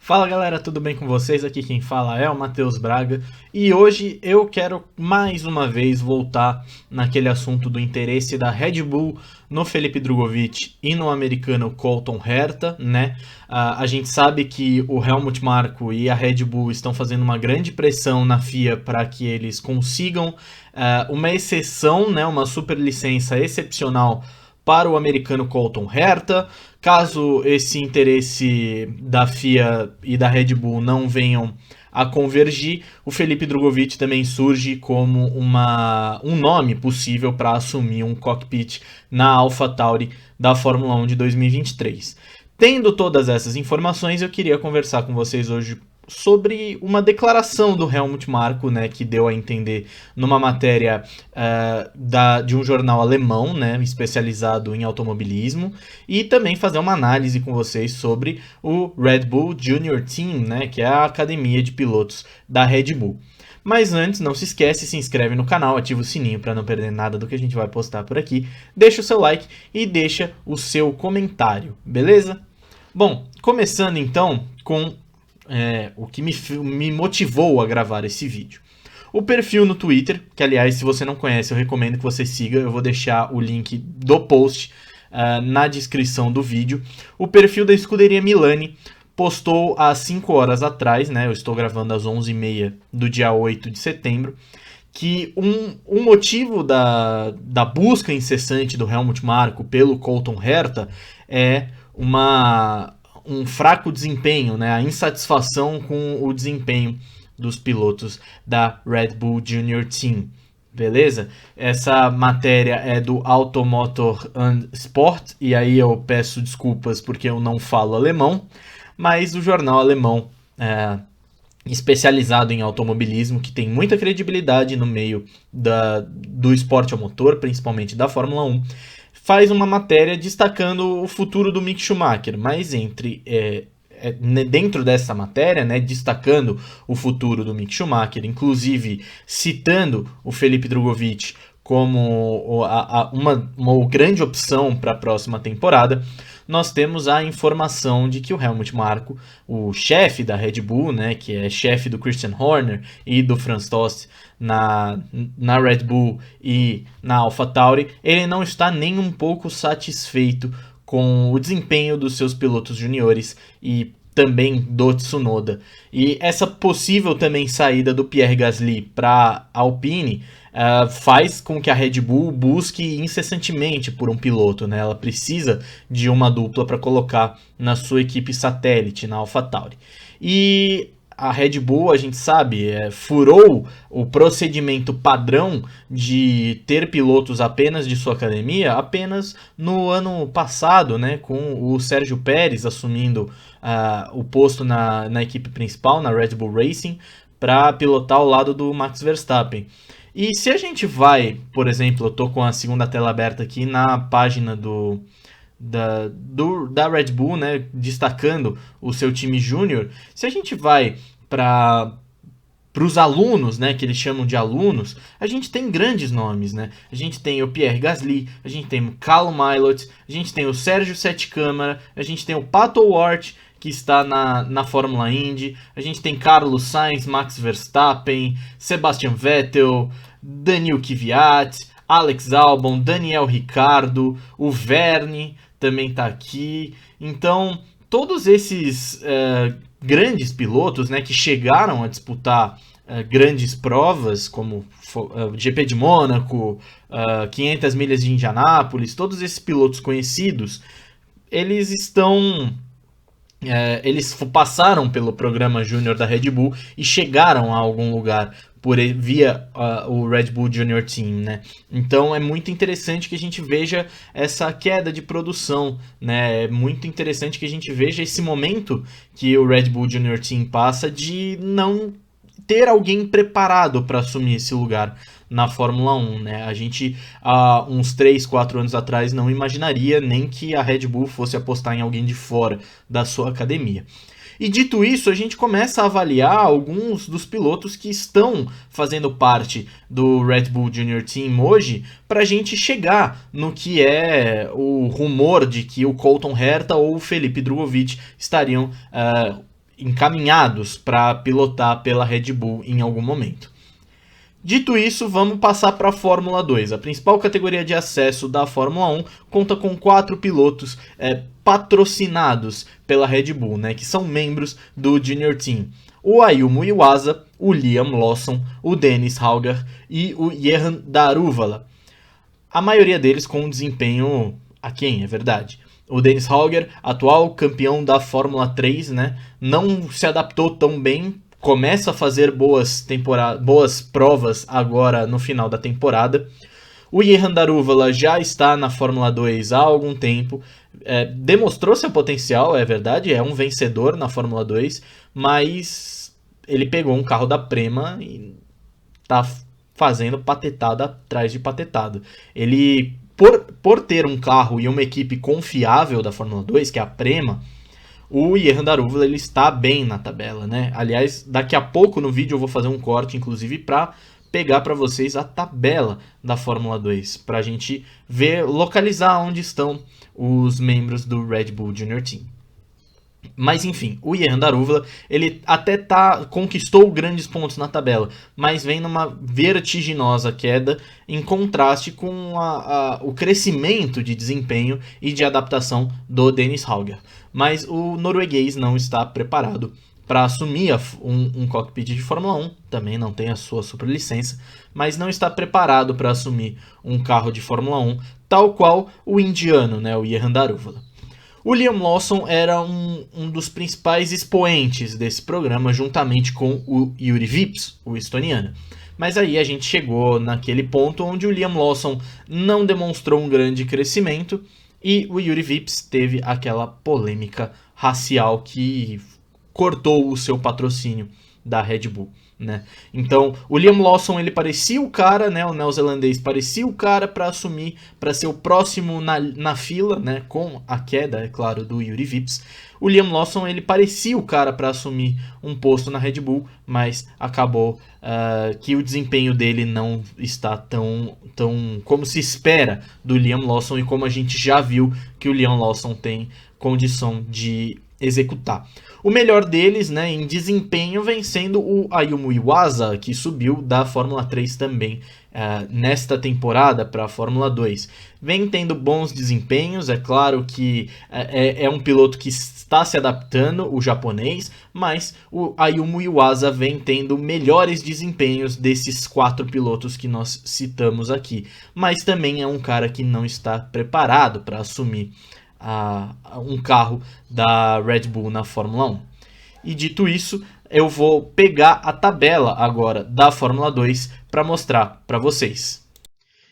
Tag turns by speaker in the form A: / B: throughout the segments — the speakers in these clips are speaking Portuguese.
A: Fala galera, tudo bem com vocês? Aqui quem fala é o Matheus Braga e hoje eu quero mais uma vez voltar naquele assunto do interesse da Red Bull no Felipe Drugovich e no americano Colton Herta, né? A gente sabe que o Helmut Marko e a Red Bull estão fazendo uma grande pressão na FIA para que eles consigam uma exceção, né? Uma super licença excepcional para o americano Colton Herta. Caso esse interesse da FIA e da Red Bull não venham a convergir, o Felipe Drugovich também surge como um nome possível para assumir um cockpit na AlphaTauri da Fórmula 1 de 2023. Tendo todas essas informações, eu queria conversar com vocês hoje sobre uma declaração do Helmut Marko, né, que deu a entender numa matéria de um jornal alemão, né, especializado em automobilismo, e também fazer uma análise com vocês sobre o Red Bull Junior Team, né, que é a academia de pilotos da Red Bull. Mas antes, não se esquece, se inscreve no canal, ativa o sininho para não perder nada do que a gente vai postar por aqui, deixa o seu like e deixa o seu comentário, beleza? Bom, começando então com o que me motivou a gravar esse vídeo. O perfil no Twitter, que aliás, se você não conhece, eu recomendo que você siga, eu vou deixar o link do post na descrição do vídeo. O perfil da Escuderia Milani postou há 5 horas atrás, né, eu estou gravando às 11h30 do dia 8 de setembro, que um motivo da busca incessante do Helmut Marko pelo Colton Herta é um fraco desempenho, né? A insatisfação com o desempenho dos pilotos da Red Bull Junior Team, beleza? Essa matéria é do Automotor and Sport, e aí eu peço desculpas porque eu não falo alemão, mas o jornal alemão especializado em automobilismo, que tem muita credibilidade no meio do esporte ao motor, principalmente da Fórmula 1, faz uma matéria destacando o futuro do Mick Schumacher, mas dentro dessa matéria, né, destacando o futuro do Mick Schumacher, inclusive citando o Felipe Drugovich como uma grande opção para a próxima temporada, nós temos a informação de que o Helmut Marko, o chefe da Red Bull, né, que é chefe do Christian Horner e do Franz Tost na Red Bull e na AlphaTauri, ele não está nem um pouco satisfeito com o desempenho dos seus pilotos juniores e também do Tsunoda. E essa possível também saída do Pierre Gasly para a Alpine faz com que a Red Bull busque incessantemente por um piloto, né? Ela precisa de uma dupla para colocar na sua equipe satélite, na AlphaTauri. E a Red Bull, a gente sabe, furou o procedimento padrão de ter pilotos apenas de sua academia apenas no ano passado, né, com o Sérgio Pérez assumindo o posto na equipe principal, na Red Bull Racing, para pilotar ao lado do Max Verstappen. E se a gente vai, por exemplo, eu estou com a segunda tela aberta aqui na página da Red Bull, né, destacando o seu time júnior. Se a gente vai para os alunos, né, que eles chamam de alunos, a gente tem grandes nomes, né? A gente tem o Pierre Gasly, a gente tem o Callum Ilott, a gente tem o Sérgio Sete Câmara, a gente tem o Pato O'Ward, que está na Fórmula Indy, a gente tem Carlos Sainz, Max Verstappen, Sebastian Vettel, Daniil Kvyat, Alex Albon, Daniel Ricciardo, o Verne também está aqui. Então, todos esses grandes pilotos, né, que chegaram a disputar grandes provas, como o GP de Mônaco, 500 milhas de Indianápolis, todos esses pilotos conhecidos, eles eles passaram pelo programa Júnior da Red Bull e chegaram a algum lugar via o Red Bull Junior Team, né? Então é muito interessante que a gente veja essa queda de produção, né? É muito interessante que a gente veja esse momento que o Red Bull Junior Team passa de não ter alguém preparado para assumir esse lugar na Fórmula 1, né? A gente, há uns 3, 4 anos atrás, não imaginaria nem que a Red Bull fosse apostar em alguém de fora da sua academia. E dito isso, a gente começa a avaliar alguns dos pilotos que estão fazendo parte do Red Bull Junior Team hoje, para a gente chegar no que é o rumor de que o Colton Herta ou o Felipe Drugovich estariam encaminhados para pilotar pela Red Bull em algum momento. Dito isso, vamos passar para a Fórmula 2. A principal categoria de acesso da Fórmula 1 conta com 4 pilotos patrocinados pela Red Bull, né, que são membros do Junior Team. O Ayumu Iwasa, o Liam Lawson, o Dennis Hauger e o Jehan Daruvala. A maioria deles com um desempenho aquém, é verdade. O Dennis Hauger, atual campeão da Fórmula 3, né, não se adaptou tão bem. Começa a fazer boas provas agora no final da temporada. O Jehan Daruvala já está na Fórmula 2 há algum tempo. Demonstrou seu potencial, é verdade, é um vencedor na Fórmula 2, mas ele pegou um carro da Prema e está fazendo patetada atrás de patetada. Ele, por ter um carro e uma equipe confiável da Fórmula 2, que é a Prema, o Jehan Daruvala ele está bem na tabela, né? Aliás, daqui a pouco no vídeo eu vou fazer um corte, inclusive, para pegar para vocês a tabela da Fórmula 2, para a gente ver, localizar onde estão os membros do Red Bull Junior Team. Mas enfim, o Jehan Daruvala, ele até conquistou grandes pontos na tabela, mas vem numa vertiginosa queda em contraste com o crescimento de desempenho e de adaptação do Dennis Hauger. Mas o norueguês não está preparado para assumir um cockpit de Fórmula 1, também não tem a sua superlicença, mas não está preparado para assumir um carro de Fórmula 1, tal qual o indiano, né, o Jehan Daruvala. O Liam Lawson era um dos principais expoentes desse programa, juntamente com o Yuri Vips, o estoniano. Mas aí a gente chegou naquele ponto onde o Liam Lawson não demonstrou um grande crescimento e o Yuri Vips teve aquela polêmica racial que cortou o seu patrocínio da Red Bull, né? Então, o Liam Lawson, ele parecia o cara, né, o neozelandês parecia o cara para assumir, para ser o próximo na fila, né, com a queda, é claro, do Yuri Vips. O Liam Lawson, ele parecia o cara para assumir um posto na Red Bull, mas acabou que o desempenho dele não está tão como se espera do Liam Lawson e como a gente já viu que o Liam Lawson tem condição de executar. O melhor deles, né, em desempenho, vem sendo o Ayumu Iwasa, que subiu da Fórmula 3 também nesta temporada para a Fórmula 2. Vem tendo bons desempenhos, é claro que é um piloto que está se adaptando, o japonês, mas o Ayumu Iwasa vem tendo melhores desempenhos desses 4 pilotos que nós citamos aqui. Mas também é um cara que não está preparado para assumir um carro da Red Bull na Fórmula 1. E dito isso, eu vou pegar a tabela agora da Fórmula 2 para mostrar para vocês.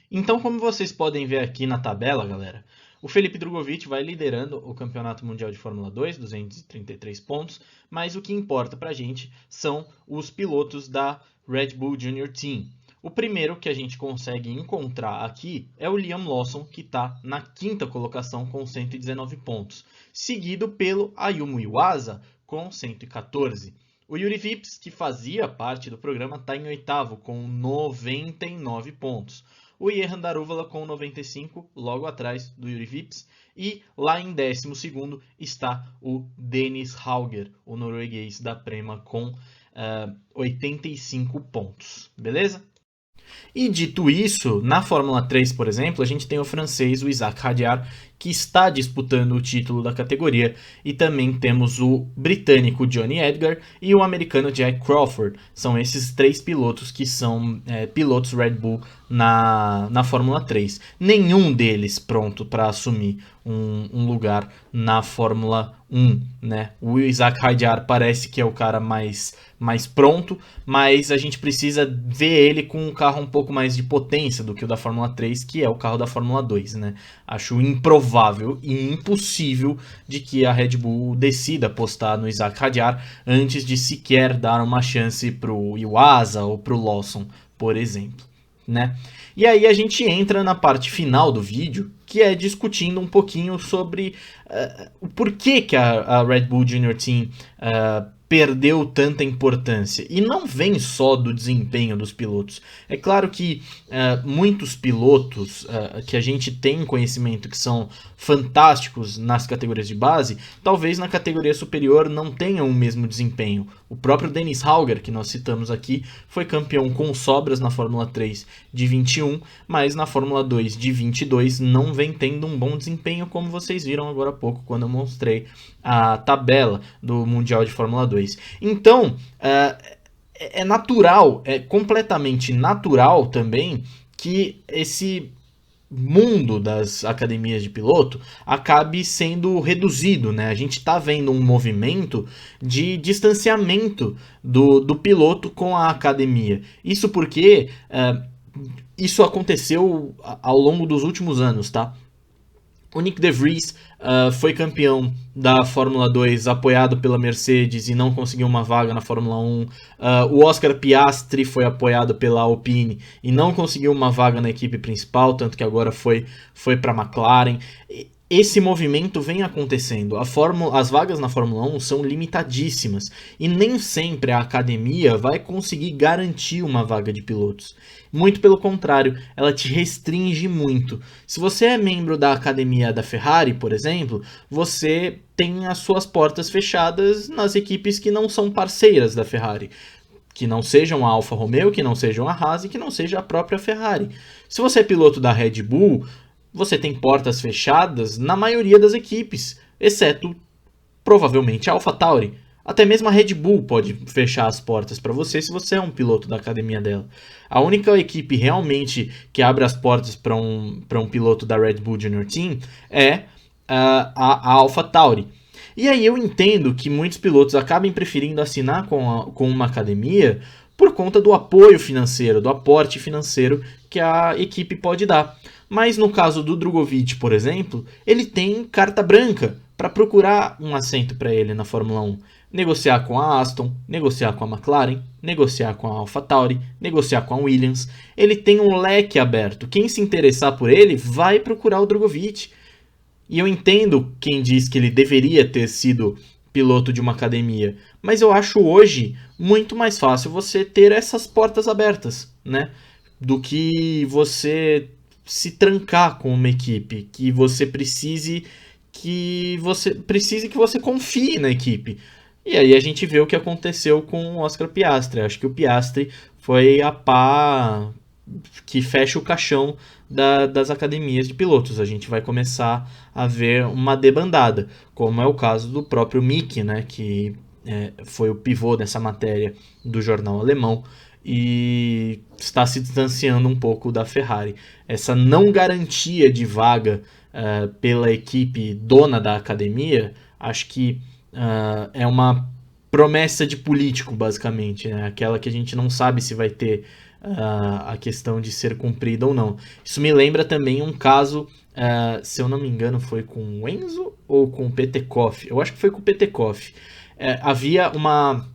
A: Então, como vocês podem ver aqui na tabela, galera, o Felipe Drugovich vai liderando o Campeonato Mundial de Fórmula 2, 233 pontos, mas o que importa para a gente são os pilotos da Red Bull Junior Team. O primeiro que a gente consegue encontrar aqui é o Liam Lawson, que está na 5ª colocação com 119 pontos, seguido pelo Ayumu Iwasa com 114. O Yuri Vips, que fazia parte do programa, está em 8º com 99 pontos. O Jehan Daruvala com 95, logo atrás do Yuri Vips. E lá em 12º está o Dennis Hauger, o norueguês da Prema, com 85 pontos. Beleza? E dito isso, na Fórmula 3, por exemplo, a gente tem o francês, o Isaac Hadjar, que está disputando o título da categoria, e também temos o britânico Johnny Edgar e o americano Jack Crawford. São esses 3 pilotos que são pilotos Red Bull na Fórmula 3. Nenhum deles pronto para assumir um lugar na Fórmula 1, né? O Isaac Hadjar parece que é o cara mais pronto, mas a gente precisa ver ele com um carro um pouco mais de potência do que o da Fórmula 3, que é o carro da Fórmula 2, né? Acho improvável e impossível de que a Red Bull decida apostar no Isaac Hadjar antes de sequer dar uma chance pro Iwasa ou pro Lawson, por exemplo, né? E aí a gente entra na parte final do vídeo, que é discutindo um pouquinho sobre o porquê que a Red Bull Junior Team perdeu tanta importância. E não vem só do desempenho dos pilotos. É claro que muitos pilotos que a gente tem conhecimento que são fantásticos nas categorias de base, talvez na categoria superior não tenham o mesmo desempenho. O próprio Dennis Hauger, que nós citamos aqui, foi campeão com sobras na Fórmula 3 de 21, mas na Fórmula 2 de 22 não vem tendo um bom desempenho, como vocês viram agora há pouco, quando eu mostrei a tabela do Mundial de Fórmula 2. Então, é natural, é completamente natural também que esse mundo das academias de piloto acabe sendo reduzido, né? A gente está vendo um movimento de distanciamento do piloto com a academia. Isso porque isso aconteceu ao longo dos últimos anos, tá? O Nick De Vries foi campeão da Fórmula 2 apoiado pela Mercedes e não conseguiu uma vaga na Fórmula 1. O Oscar Piastri foi apoiado pela Alpine e não conseguiu uma vaga na equipe principal, tanto que agora foi para a McLaren. Esse movimento vem acontecendo. As vagas na Fórmula 1 são limitadíssimas e nem sempre a academia vai conseguir garantir uma vaga de pilotos. Muito pelo contrário, ela te restringe muito. Se você é membro da academia da Ferrari, por exemplo, você tem as suas portas fechadas nas equipes que não são parceiras da Ferrari. Que não sejam a Alfa Romeo, que não sejam a Haas e que não seja a própria Ferrari. Se você é piloto da Red Bull, você tem portas fechadas na maioria das equipes, exceto provavelmente a AlphaTauri. Até mesmo a Red Bull pode fechar as portas para você se você é um piloto da academia dela. A única equipe realmente que abre as portas para um piloto da Red Bull Junior Team é a AlphaTauri. E aí eu entendo que muitos pilotos acabem preferindo assinar com uma academia por conta do apoio financeiro, do aporte financeiro que a equipe pode dar. Mas no caso do Drugovich, por exemplo, ele tem carta branca para procurar um assento para ele na Fórmula 1. Negociar com a Aston, negociar com a McLaren, negociar com a AlphaTauri, negociar com a Williams. Ele tem um leque aberto. Quem se interessar por ele vai procurar o Drugovich. E eu entendo quem diz que ele deveria ter sido piloto de uma academia, mas eu acho hoje muito mais fácil você ter essas portas abertas, né? Do que você se trancar com uma equipe, que você precise que você confie na equipe. E aí a gente vê o que aconteceu com o Oscar Piastri. Acho que o Piastri foi a pá que fecha o caixão das academias de pilotos. A gente vai começar a ver uma debandada, como é o caso do próprio Mick, né, que foi o pivô dessa matéria do jornal alemão e está se distanciando um pouco da Ferrari. Essa não garantia de vaga pela equipe dona da academia, acho que é uma promessa de político, basicamente, né? Aquela que a gente não sabe se vai ter a questão de ser cumprida ou não. Isso me lembra também um caso, se eu não me engano, foi com o Enzo ou com o Petekoff? Eu acho que foi com o Petekoff. Havia uma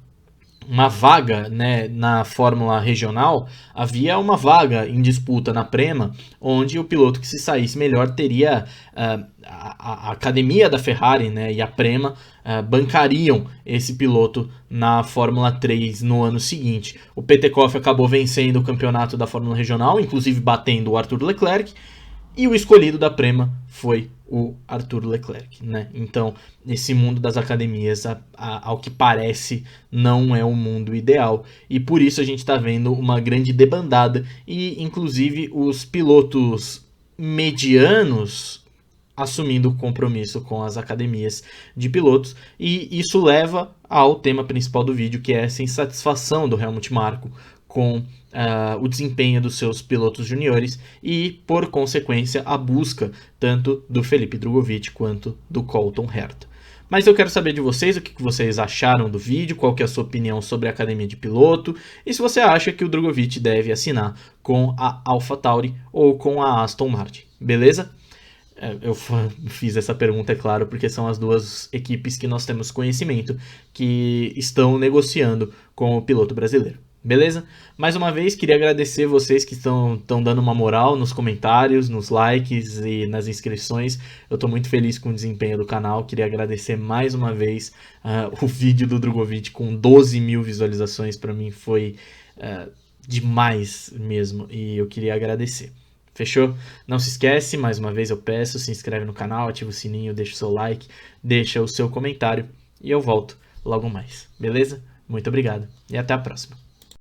A: vaga, né, na Fórmula Regional, havia uma vaga em disputa na Prema, onde o piloto que se saísse melhor teria a academia da Ferrari, né, e a Prema bancariam esse piloto na Fórmula 3 no ano seguinte. O Petekoff acabou vencendo o campeonato da Fórmula Regional, inclusive batendo o Arthur Leclerc, e o escolhido da Prema foi o Arthur Leclerc, né? Então, esse mundo das academias, ao que parece, não é o mundo ideal. E por isso a gente está vendo uma grande debandada e, inclusive, os pilotos medianos assumindo compromisso com as academias de pilotos. E isso leva ao tema principal do vídeo, que é essa insatisfação do Helmut Marko com o desempenho dos seus pilotos juniores e, por consequência, a busca tanto do Felipe Drugovich quanto do Colton Herta. Mas eu quero saber de vocês o que vocês acharam do vídeo, qual que é a sua opinião sobre a academia de piloto e se você acha que o Drugovich deve assinar com a AlphaTauri ou com a Aston Martin, beleza? Eu fiz essa pergunta, é claro, porque são as duas equipes que nós temos conhecimento que estão negociando com o piloto brasileiro. Beleza? Mais uma vez, queria agradecer vocês que estão dando uma moral nos comentários, nos likes e nas inscrições. Eu estou muito feliz com o desempenho do canal. Queria agradecer mais uma vez o vídeo do Drogovic com 12 mil visualizações. Para mim foi demais mesmo e eu queria agradecer. Fechou? Não se esquece, mais uma vez eu peço, se inscreve no canal, ativa o sininho, deixa o seu like, deixa o seu comentário e eu volto logo mais. Beleza? Muito obrigado e até a próxima.